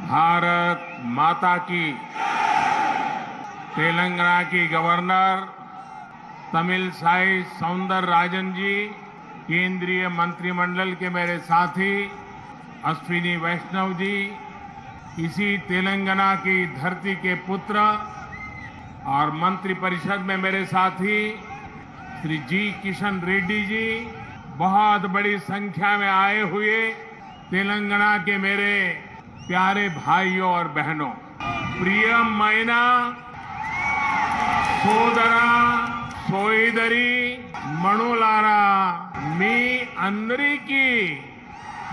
भारत माता की। तेलंगाना की गवर्नर तमिलसाई सौंदरराजन जी, केंद्रीय मंत्रिमंडल के मेरे साथी अश्विनी वैष्णव जी, इसी तेलंगाना की धरती के पुत्र और मंत्रिपरिषद में मेरे साथी श्री जी किशन रेड्डी जी, बहुत बड़ी संख्या में आए हुए तेलंगाना के मेरे प्यारे भाइयों और बहनों, प्रियమైన సోదరా సోదరి మణులారా, మీ అందరికీ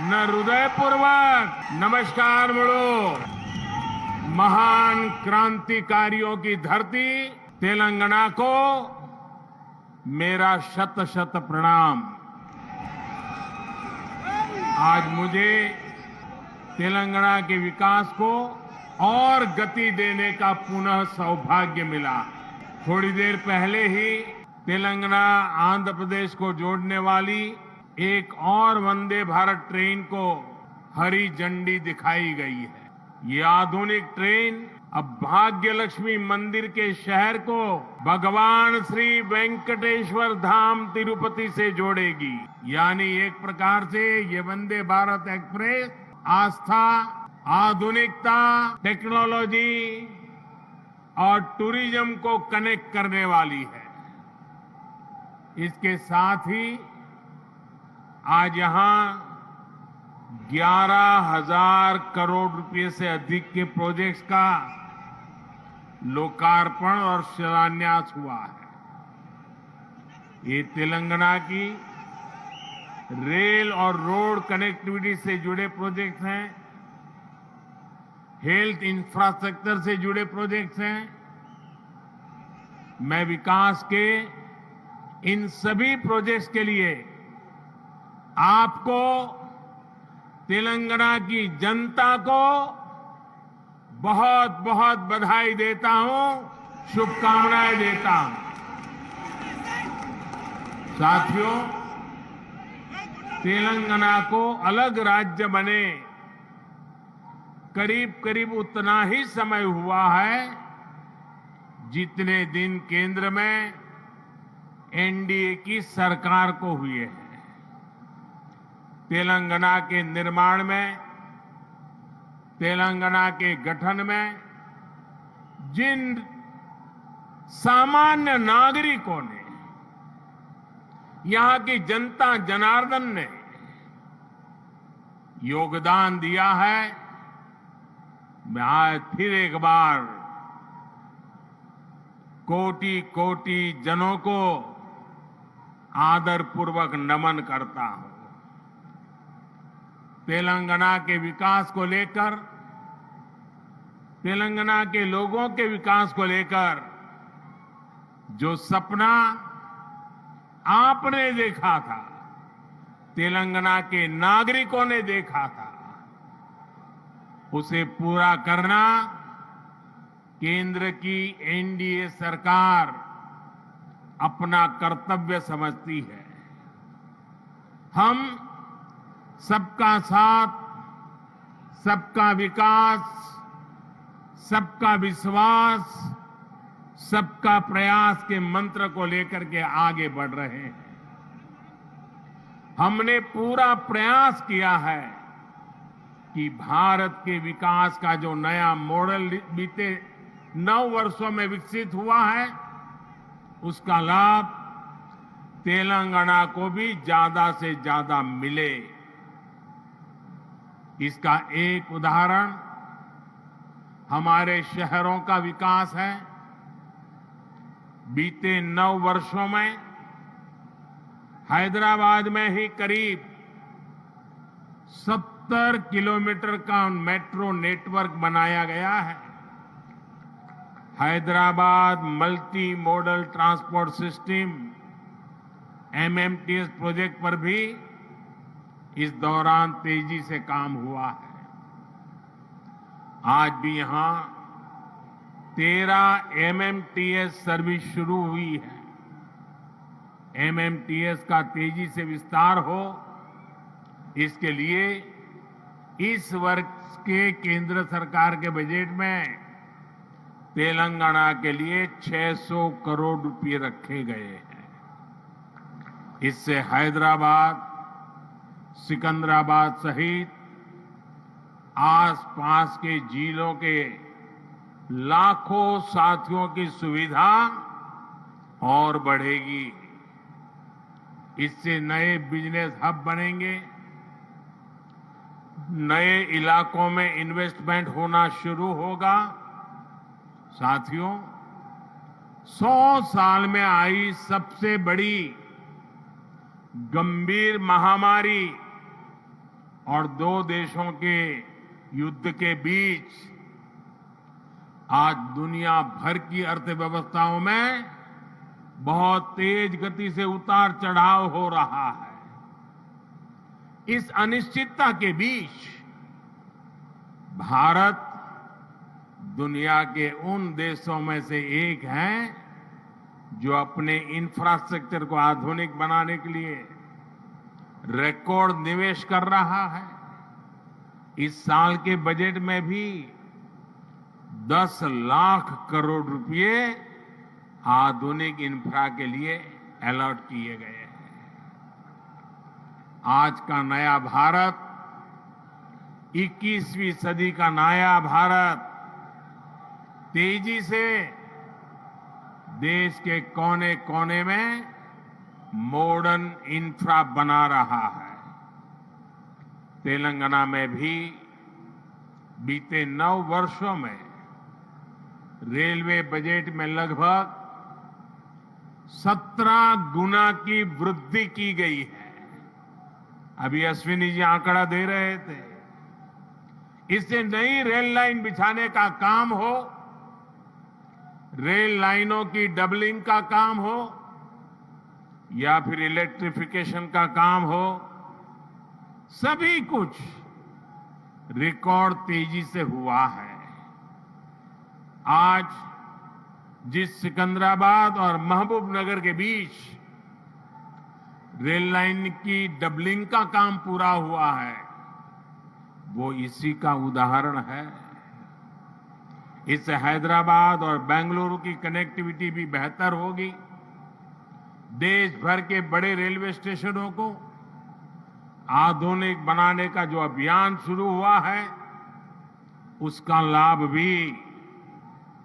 నా हृदयपूर्वक नमस्कार मुड़ो। महान क्रांतिकारियों की धरती तेलंगाना को मेरा शत शत प्रणाम। आज मुझे तेलंगाना के विकास को और गति देने का पुनः सौभाग्य मिला। थोड़ी देर पहले ही तेलंगाना आंध्र प्रदेश को जोड़ने वाली एक और वंदे भारत ट्रेन को हरी झंडी दिखाई गई है। ये आधुनिक ट्रेन अब भाग्य लक्ष्मी मंदिर के शहर को भगवान श्री वेंकटेश्वर धाम तिरुपति से जोड़ेगी। यानी एक प्रकार से ये वंदे भारत एक्सप्रेस आस्था, आधुनिकता, टेक्नोलॉजी और टूरिज्म को कनेक्ट करने वाली है। इसके साथ ही आज यहां 11,000 करोड़ रुपए से अधिक के प्रोजेक्ट्स का लोकार्पण और शिलान्यास हुआ है। ये तेलंगाना की रेल और रोड कनेक्टिविटी से जुड़े प्रोजेक्ट्स हैं, हेल्थ इंफ्रास्ट्रक्चर से जुड़े प्रोजेक्ट्स हैं। मैं विकास के इन सभी प्रोजेक्ट्स के लिए आपको, तेलंगाना की जनता को बहुत बहुत बधाई देता हूं, शुभकामनाएं देता हूं। साथियों, तेलंगाना को अलग राज्य बने करीब करीब उतना ही समय हुआ है जितने दिन केंद्र में एनडीए की सरकार को हुए हैं। तेलंगाना के निर्माण में, तेलंगाना के गठन में जिन सामान्य नागरिकों ने, यहां की जनता जनार्दन ने योगदान दिया है, मैं आज फिर एक बार कोटि कोटि जनों को आदरपूर्वक नमन करता हूं। तेलंगाना के विकास को लेकर, तेलंगाना के लोगों के विकास को लेकर जो सपना आपने देखा था, तेलंगाना के नागरिकों ने देखा था, उसे पूरा करना केंद्र की एनडीए सरकार अपना कर्तव्य समझती है। हम सबका साथ, सबका विकास, सबका विश्वास, सबका प्रयास के मंत्र को लेकर के आगे बढ़ रहे हैं। हमने पूरा प्रयास किया है कि भारत के विकास का जो नया मॉडल बीते 9 वर्षों में विकसित हुआ है, उसका लाभ तेलंगाना को भी ज्यादा से ज्यादा मिले। इसका एक उदाहरण हमारे शहरों का विकास है। बीते 9 वर्षों में हैदराबाद में ही करीब 70 किलोमीटर का मेट्रो नेटवर्क बनाया गया है। Hyderabad multi modal transport system MMTS project पर भी इस दौरान तेजी से काम हुआ है। आज भी यहां 13 एमएमटीएस सर्विस शुरू हुई है। एमएमटीएस का तेजी से विस्तार हो, इसके लिए इस वर्ष के केंद्र सरकार के बजट में तेलंगाना के लिए 600 करोड़ रुपए रखे गए हैं। इससे हैदराबाद, सिकंदराबाद सहित आसपास के जिलों के लाखों साथियों की सुविधा और बढ़ेगी। इससे नए बिजनेस हब बनेंगे, नए इलाकों में इन्वेस्टमेंट होना शुरू होगा। साथियों, 100 साल में आई सबसे बड़ी गंभीर महामारी और दो देशों के युद्ध के बीच आज दुनिया भर की अर्थव्यवस्थाओं में बहुत तेज गति से उतार चढ़ाव हो रहा है। इस अनिश्चितता के बीच भारत दुनिया के उन देशों में से एक है जो अपने इंफ्रास्ट्रक्चर को आधुनिक बनाने के लिए रिकॉर्ड निवेश कर रहा है। इस साल के बजट में भी 10 लाख करोड़ रुपए आधुनिक इंफ्रा के लिए अलॉट किए गए हैं। आज का नया भारत, 21वीं सदी का नया भारत तेजी से देश के कोने कोने में मॉडर्न इंफ्रा बना रहा है। तेलंगाना में भी बीते 9 वर्षों में रेलवे बजट में लगभग 17 गुना की वृद्धि की गई है। अभी अश्विनी जी आंकड़ा दे रहे थे। इससे नई रेल लाइन बिछाने का काम हो, रेल लाइनों की डबलिंग का काम हो या फिर इलेक्ट्रिफिकेशन का काम हो, सभी कुछ रिकॉर्ड तेजी से हुआ है। आज जिस सिकंदराबाद और महबूबनगर के बीच रेल लाइन की डबलिंग का काम पूरा हुआ है, वो इसी का उदाहरण है। इससे हैदराबाद और बेंगलुरु की कनेक्टिविटी भी बेहतर होगी। देश भर के बड़े रेलवे स्टेशनों को आधुनिक बनाने का जो अभियान शुरू हुआ है, उसका लाभ भी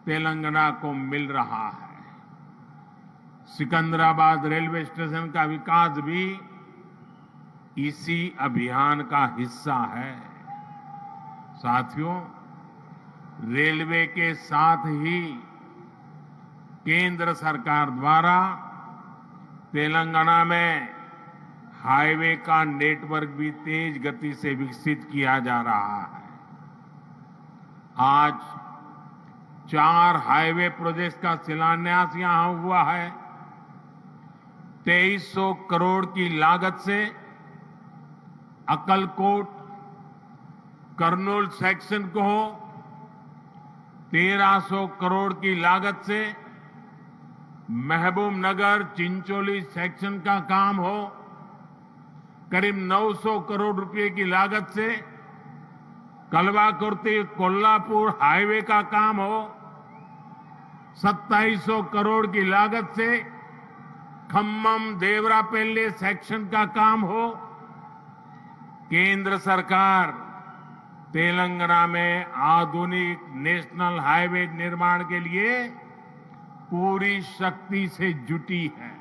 तेलंगाना को मिल रहा है। सिकंदराबाद रेलवे स्टेशन का विकास भी इसी अभियान का हिस्सा है। साथियों, रेलवे के साथ ही केंद्र सरकार द्वारा तेलंगाना में हाईवे का नेटवर्क भी तेज गति से विकसित किया जा रहा है। आज 4 हाईवे प्रोजेक्ट्स का शिलान्यास यहां हुआ है। 2300 करोड़ की लागत से अक्कलकोट कर्नूल सेक्शन को हो, 1300 करोड़ की लागत से महबूबनगर चिंचोली सेक्शन का काम हो, करीब 900 करोड़ रुपए की लागत से कलवाकुर्ती कोल्हापुर हाईवे का काम हो, 2700 करोड़ की लागत से खम्मम देवरापल्ली सेक्शन का काम हो। केंद्र सरकार तेलंगाना में आधुनिक नेशनल हाईवे निर्माण के लिए पूरी शक्ति से जुटी है।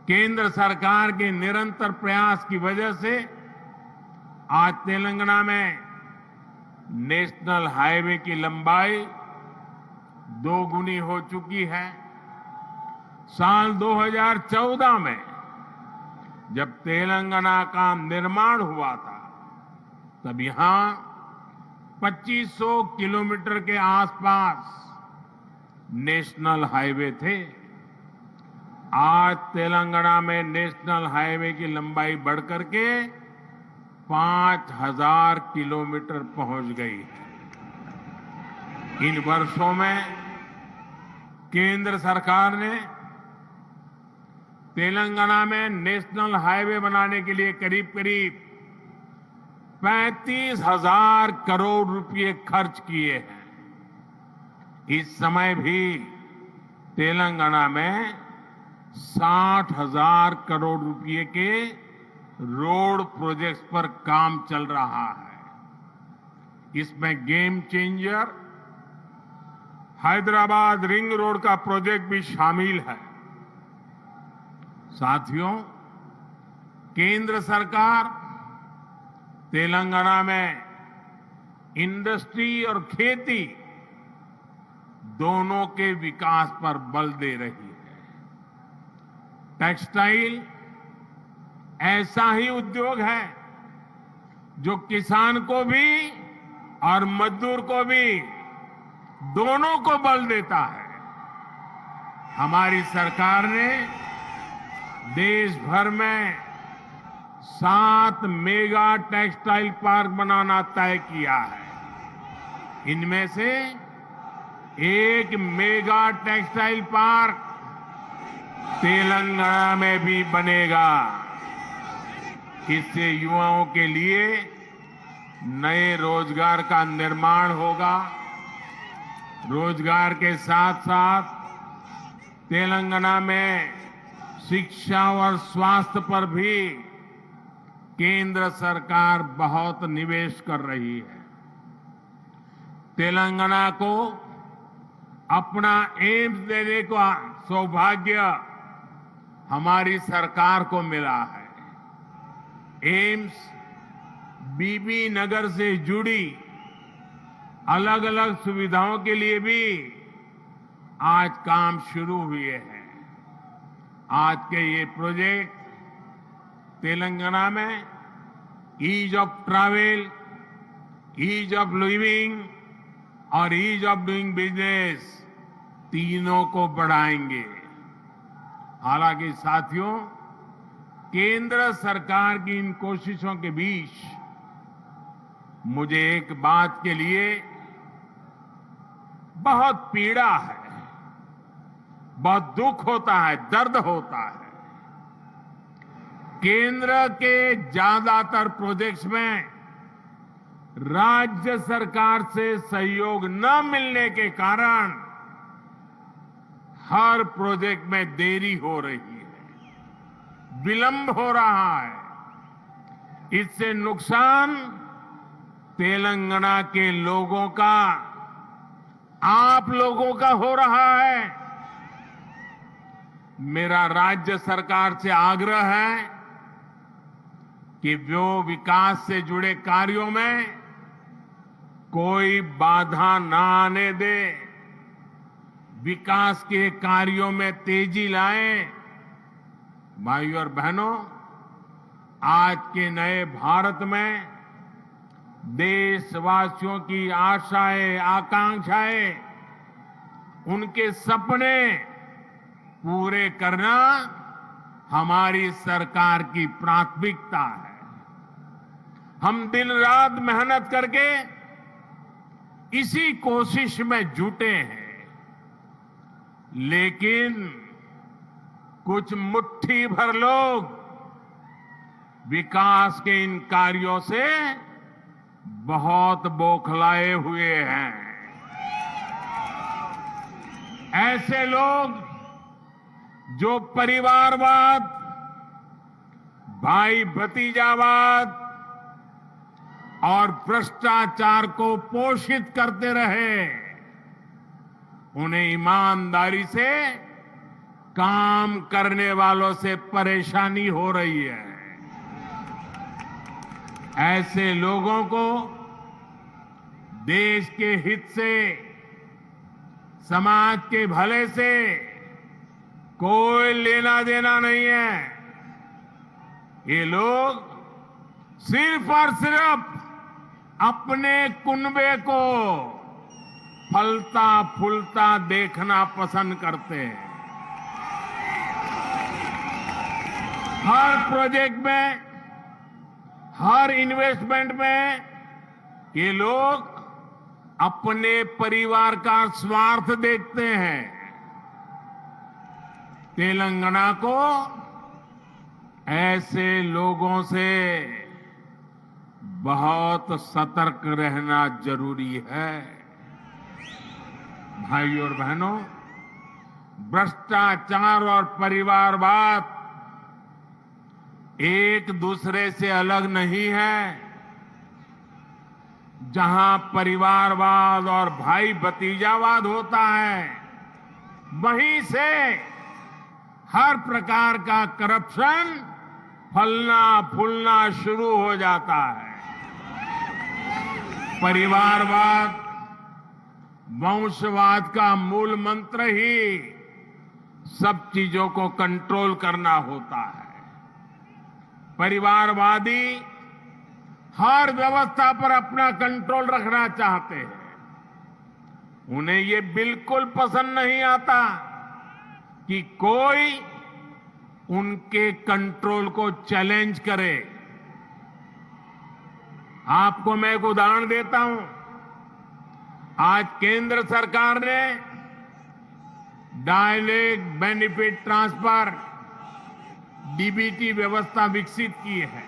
केंद्र सरकार के निरंतर प्रयास की वजह से आज तेलंगाना में नेशनल हाईवे की लंबाई 2 गुनी हो चुकी है। साल 2014 में जब तेलंगाना का निर्माण हुआ था, तब यहां 2500 किलोमीटर के आसपास नेशनल हाईवे थे। आज तेलंगाना में नेशनल हाईवे की लंबाई बढ़कर के 5000 किलोमीटर पहुंच गई है। इन वर्षों में केंद्र सरकार ने तेलंगाना में नेशनल हाईवे बनाने के लिए करीब करीब 35,000 करोड़ रुपए खर्च किए हैं। इस समय भी तेलंगाना में 60,000 करोड़ रुपए के रोड प्रोजेक्ट्स पर काम चल रहा है। इसमें game changer Hyderabad ring road का प्रोजेक्ट भी शामिल है। साथियों, केंद्र सरकार तेलंगाना में इंडस्ट्री और खेती दोनों के विकास पर बल दे रही है। टेक्सटाइल ऐसा ही उद्योग है जो किसान को भी और मजदूर को भी दोनों को बल देता है। हमारी सरकार ने देश भर में 7 मेगा टेक्सटाइल पार्क बनाना तय किया है। इनमें से एक मेगा टेक्सटाइल पार्क तेलंगाना में भी बनेगा। इससे युवाओं के लिए नए रोजगार का निर्माण होगा। रोजगार के साथ साथ तेलंगाना में शिक्षा और स्वास्थ्य पर भी केंद्र सरकार बहुत निवेश कर रही है। तेलंगाना को अपना एम्स देने का सौभाग्य हमारी सरकार को मिला है। एम्स बीबी नगर से जुड़ी अलग अलग सुविधाओं के लिए भी आज काम शुरू हुए हैं। आज के ये प्रोजेक्ट तेलंगाना में ease of travel, ease of living और ईज ऑफ डूइंग बिजनेस तीनों को बढ़ाएंगे। हालांकि साथियों, केंद्र सरकार की इन कोशिशों के बीच मुझे एक बात के लिए बहुत पीड़ा है, बहुत दुख होता है, दर्द होता है। केंद्र के ज्यादातर प्रोजेक्ट्स में राज्य सरकार से सहयोग न मिलने के कारण हर प्रोजेक्ट में देरी हो रही है, विलंब हो रहा है। इससे नुकसान तेलंगाना के लोगों का, आप लोगों का हो रहा है। मेरा राज्य सरकार से आग्रह है कि वो विकास से जुड़े कार्यों में कोई बाधा ना आने दे, विकास के कार्यों में तेजी लाएं। भाइयों और बहनों, आज के नए भारत में देशवासियों की आशाएं, आकांक्षाएं, उनके सपने पूरे करना हमारी सरकार की प्राथमिकता है। हम दिन रात मेहनत करके इसी कोशिश में जुटे हैं, लेकिन कुछ मुट्ठी भर लोग विकास के इन कार्यों से बहुत बौखलाए हुए हैं। ऐसे लोग जो परिवारवाद, भाई भतीजावाद और भ्रष्टाचार को पोषित करते रहे, उन्हें ईमानदारी से काम करने वालों से परेशानी हो रही है। ऐसे लोगों को देश के हित से, समाज के भले से कोई लेना देना नहीं है। ये लोग सिर्फ और सिर्फ अपने कुनबे को फलता फूलता देखना पसंद करते हैं। हर प्रोजेक्ट में, हर इन्वेस्टमेंट में ये लोग अपने परिवार का स्वार्थ देखते हैं। तेलंगाना को ऐसे लोगों से बहुत सतर्क रहना जरूरी है। भाइयों और बहनों, भ्रष्टाचार और परिवारवाद एक दूसरे से अलग नहीं है। जहां परिवारवाद और भाई भतीजावाद होता है, वहीं से हर प्रकार का करप्शन फलना फूलना शुरू हो जाता है। परिवारवाद, वंशवाद का मूल मंत्र ही सब चीजों को कंट्रोल करना होता है। परिवारवादी हर व्यवस्था पर अपना कंट्रोल रखना चाहते हैं। उन्हें ये बिल्कुल पसंद नहीं आता कि कोई उनके कंट्रोल को चैलेंज करे। आपको मैं एक उदाहरण देता हूं। आज केंद्र सरकार ने डायरेक्ट बेनिफिट ट्रांसफर डीबीटी व्यवस्था विकसित की है।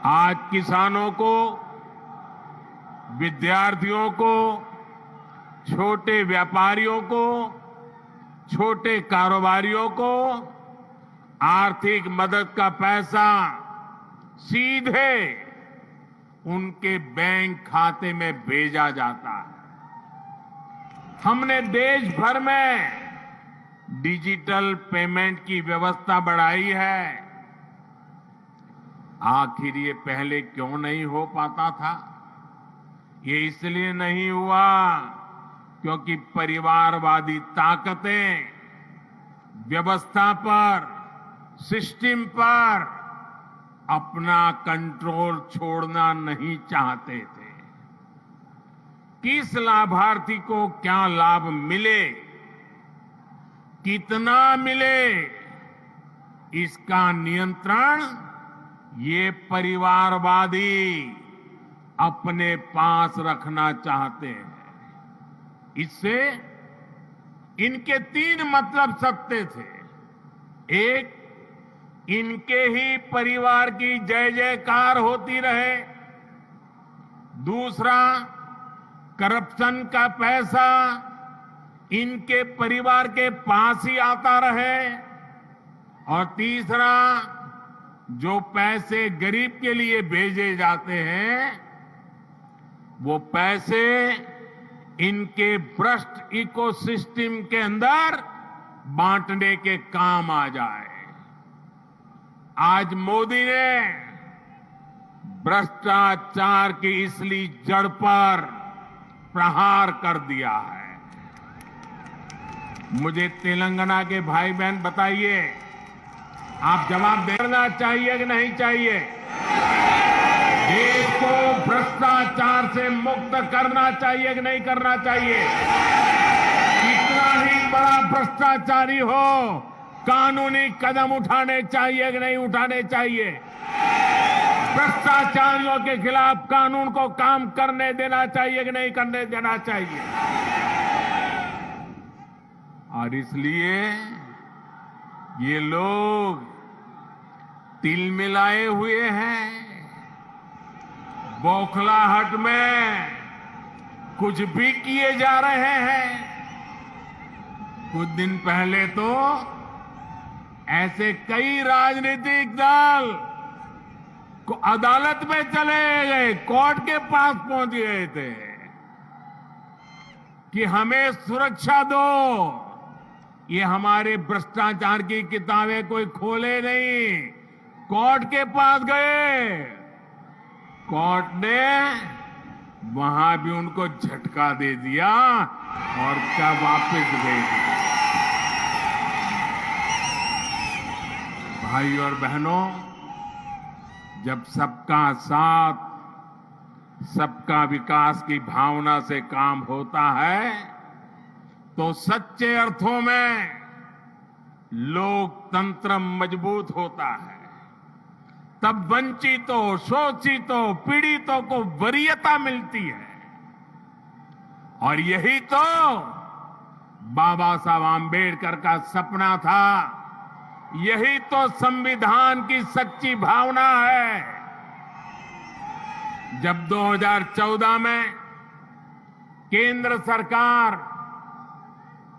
आज किसानों को, विद्यार्थियों को, छोटे व्यापारियों को, छोटे कारोबारियों को आर्थिक मदद का पैसा सीधे उनके बैंक खाते में भेजा जाता है। हमने देश भर में डिजिटल पेमेंट की व्यवस्था बढ़ाई है। आखिर ये पहले क्यों नहीं हो पाता था? ये इसलिए नहीं हुआ क्योंकि परिवारवादी ताकतें व्यवस्था पर, सिस्टम पर अपना कंट्रोल छोड़ना नहीं चाहते थे। किस लाभार्थी को क्या लाभ मिले, कितना मिले, इसका नियंत्रण ये परिवारवादी अपने पास रखना चाहते हैं। इससे इनके 3 मतलब सत्य थे। एक, इनके ही परिवार की जय जयकार होती रहे। दूसरा, करप्शन का पैसा इनके परिवार के पास ही आता रहे। और तीसरा, जो पैसे गरीब के लिए भेजे जाते हैं, वो पैसे इनके भ्रष्ट इकोसिस्टम के अंदर बांटने के काम आ जाए। आज मोदी ने भ्रष्टाचार की इसलिए जड़ पर प्रहार कर दिया है। मुझे तेलंगाना के भाई बहन बताइए, आप जवाब देना चाहिए कि नहीं चाहिए? देश को भ्रष्टाचार से मुक्त करना चाहिए कि नहीं करना चाहिए? कितना ही बड़ा भ्रष्टाचारी हो, कानूनी कदम उठाने चाहिए कि नहीं उठाने चाहिए? भ्रष्टाचारियों के खिलाफ कानून को काम करने देना चाहिए कि नहीं करने देना चाहिए? और इसलिए ये लोग तिल मिलाए हुए हैं। बौखलाहट में कुछ भी किए जा रहे हैं। कुछ दिन पहले तो ऐसे कई राजनीतिक दल को अदालत में चले गए, कोर्ट के पास पहुंच गए थे कि हमें सुरक्षा दो। ये हमारे भ्रष्टाचार की किताबें कोई खोले नहीं, कोर्ट के पास गए। कोर्ट ने वहां भी उनको झटका दे दिया और क्या वापस भेज दिया। भाई और बहनों, जब सबका साथ, सबका विकास की भावना से काम होता है, तो सच्चे अर्थों में लोकतंत्र मजबूत होता है। तब वंचितों, शोषितों, पीड़ितों को वरीयता मिलती है। और यही तो बाबा साहब आंबेडकर का सपना था यही तो संविधान की सच्ची भावना है। जब 2014 में केंद्र सरकार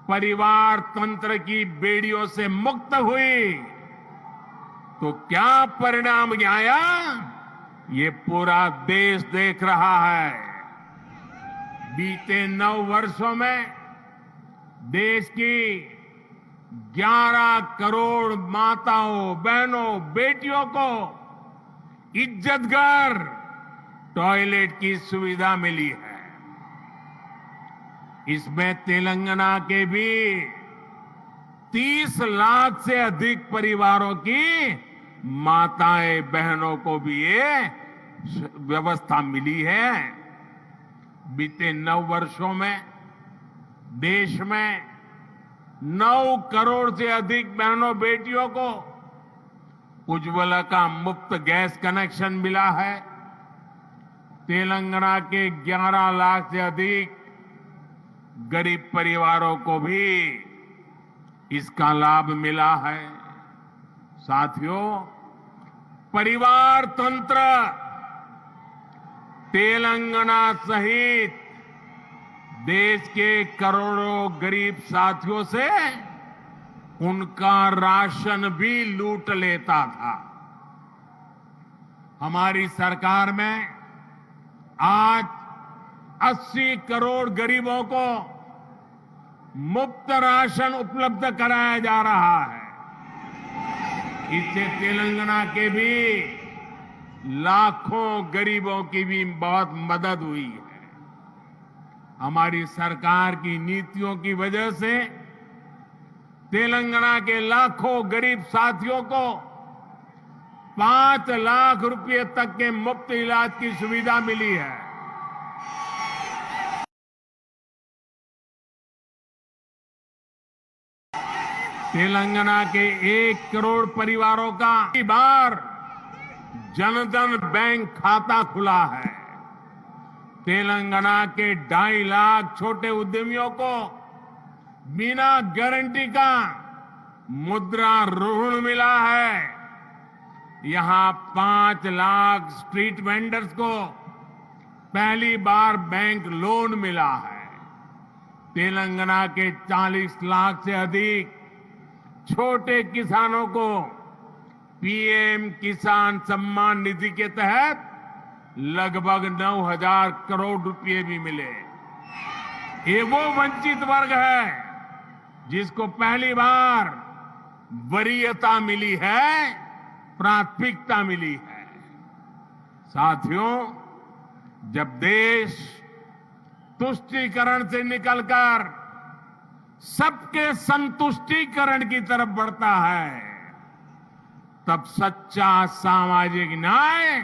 परिवार तंत्र की बेड़ियों से मुक्त हुई तो क्या परिणाम आया, ये पूरा देश देख रहा है। बीते 9 वर्षों में देश की 11 करोड़ माताओं, बहनों, बेटियों को इज्जतघर टॉयलेट की सुविधा मिली है। इसमें तेलंगाना के भी 30 लाख से अधिक परिवारों की माताएं, बहनों को भी ये व्यवस्था मिली है। बीते 9 वर्षों में देश में 9 करोड़ से अधिक बहनों, बेटियों को उज्ज्वला का मुफ्त गैस कनेक्शन मिला है। तेलंगाना के 11 लाख से अधिक गरीब परिवारों को भी इसका लाभ मिला है। साथियों, परिवार तंत्र तेलंगाना सहित देश के करोड़ों गरीब साथियों से उनका राशन भी लूट लेता था। हमारी सरकार में आज 80 करोड़ गरीबों को मुफ्त राशन उपलब्ध कराया जा रहा है। इससे तेलंगाना के भी लाखों गरीबों की भी बहुत मदद हुई है। हमारी सरकार की नीतियों की वजह से तेलंगाना के लाखों गरीब साथियों को 5 लाख रुपए तक के मुफ्त इलाज की सुविधा मिली है। तेलंगाना के 1 करोड़ परिवारों का पहली बार जनधन बैंक खाता खुला है। तेलंगाना के 2.5 लाख छोटे उद्यमियों को बिना गारंटी का मुद्रा ऋण मिला है। यहां 5 लाख स्ट्रीट वेंडर्स को पहली बार बैंक लोन मिला है। तेलंगाना के 40 लाख से अधिक छोटे किसानों को पीएम किसान सम्मान निधि के तहत लगभग 9,000 करोड़ रुपए भी मिले। ये वो वंचित वर्ग है जिसको पहली बार वरीयता मिली है, प्राथमिकता मिली है। साथियों, जब देश तुष्टीकरण से निकलकर सबके संतुष्टीकरण की तरफ बढ़ता है, तब सच्चा सामाजिक न्याय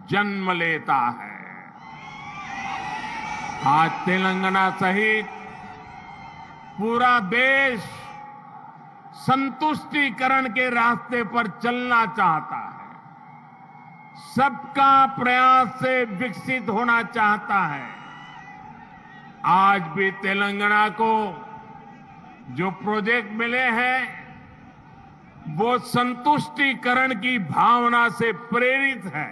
जन्म लेता है। आज तेलंगाना सहित पूरा देश संतुष्टीकरण के रास्ते पर चलना चाहता है। सबका प्रयास से विकसित होना चाहता है। आज भी तेलंगाना को जो प्रोजेक्ट मिले हैं वो संतुष्टीकरण की भावना से प्रेरित है,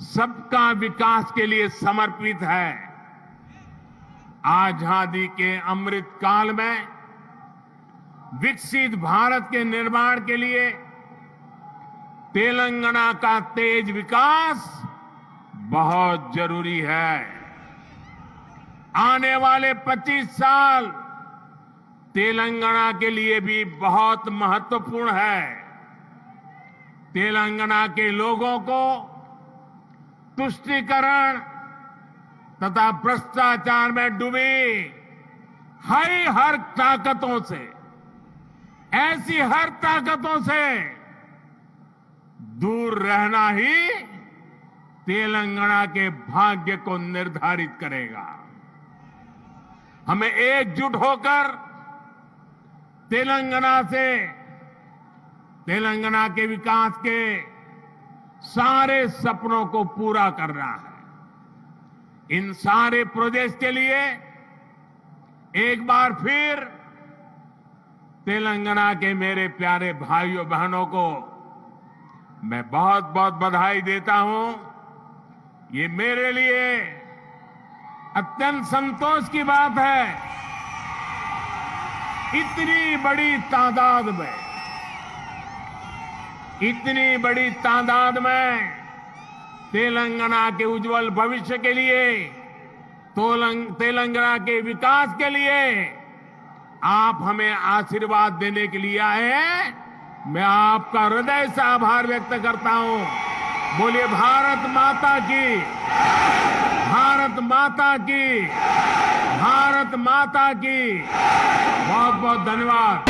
सबका विकास के लिए समर्पित है। आजादी के अमृत काल में विकसित भारत के निर्माण के लिए तेलंगाना का तेज विकास बहुत जरूरी है। आने वाले 25 साल तेलंगाना के लिए भी बहुत महत्वपूर्ण है। तेलंगाना के लोगों को तुष्टीकरण तथा भ्रष्टाचार में डूबी हर ताकतों से, ऐसी हर ताकतों से दूर रहना ही तेलंगाना के भाग्य को निर्धारित करेगा। हमें एकजुट होकर तेलंगाना के विकास के सारे सपनों को पूरा करना है। इन सारे प्रोजेक्ट के लिए एक बार फिर तेलंगाना के मेरे प्यारे भाइयों बहनों को मैं बहुत बहुत बधाई देता हूं। ये मेरे लिए अत्यंत संतोष की बात है। इतनी बड़ी तादाद में तेलंगाना के उज्जवल भविष्य के लिए, तेलंगाना के विकास के लिए आप हमें आशीर्वाद देने के लिए आए हैं। मैं आपका हृदय से आभार व्यक्त करता हूं। बोलिए भारत माता की, भारत माता की, भारत माता की। बहुत बहुत धन्यवाद।